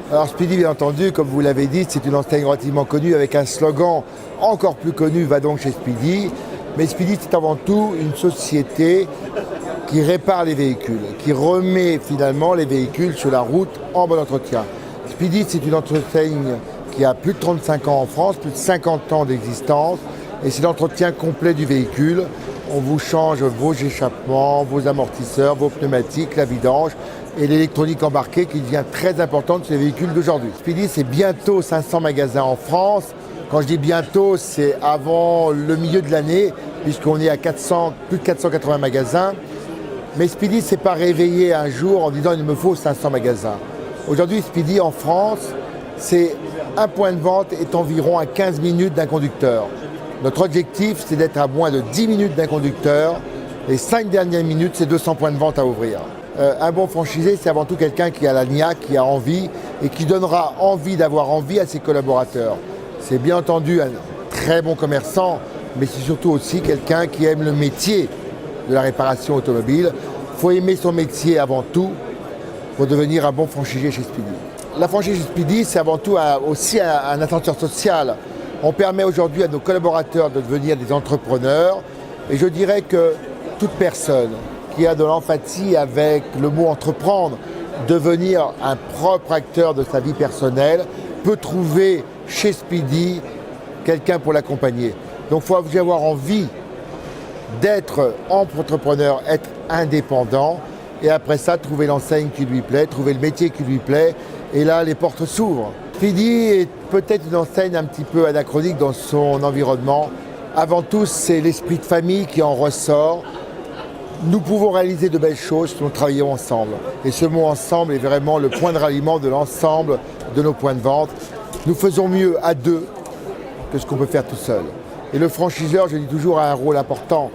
Alors Speedy, bien entendu, comme vous l'avez dit, c'est une enseigne relativement connue avec un slogan encore plus connu, va donc chez Speedy. Mais Speedy, c'est avant tout une société qui répare les véhicules, qui remet finalement les véhicules sur la route en bon entretien. Speedy, c'est une enseigne qui a plus de 35 ans en France, plus de 50 ans d'existence, et c'est l'entretien complet du véhicule. On vous change vos échappements, vos amortisseurs, vos pneumatiques, la vidange et l'électronique embarquée qui devient très importante sur les véhicules d'aujourd'hui. Speedy, c'est bientôt 500 magasins en France. Quand je dis bientôt, c'est avant le milieu de l'année, puisqu'on est à plus de 480 magasins. Mais Speedy ne s'est pas réveillé un jour en disant il me faut 500 magasins. Aujourd'hui, Speedy en France, c'est un point de vente est environ à 15 minutes d'un conducteur. Notre objectif, c'est d'être à moins de 10 minutes d'un conducteur. Les 5 dernières minutes, c'est 200 points de vente à ouvrir. Un bon franchisé, c'est avant tout quelqu'un qui a la niaque, qui a envie et qui donnera envie d'avoir envie à ses collaborateurs. C'est bien entendu un très bon commerçant, mais c'est surtout aussi quelqu'un qui aime le métier de la réparation automobile. Il faut aimer son métier avant tout pour devenir un bon franchisé chez Speedy. La franchise chez Speedy, c'est avant tout aussi un ascenseur social. On permet aujourd'hui à nos collaborateurs de devenir des entrepreneurs. Et je dirais que toute personne qui a de l'empathie avec le mot entreprendre, devenir un propre acteur de sa vie personnelle, peut trouver chez Speedy quelqu'un pour l'accompagner. Donc il faut avoir envie d'être entrepreneur, être indépendant, et après ça, trouver l'enseigne qui lui plaît, trouver le métier qui lui plaît, et là, les portes s'ouvrent. Speedy est peut-être une enseigne un petit peu anachronique dans son environnement. Avant tout, c'est l'esprit de famille qui en ressort. Nous pouvons réaliser de belles choses si nous travaillons ensemble. Et ce mot « ensemble » est vraiment le point de ralliement de l'ensemble de nos points de vente. Nous faisons mieux à deux que ce qu'on peut faire tout seul. Et le franchiseur, je dis toujours, a un rôle important.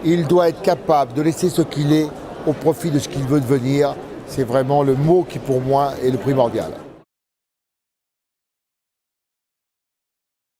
Il doit être capable de laisser ce qu'il est au profit de ce qu'il veut devenir. C'est vraiment le mot qui, pour moi, est le primordial.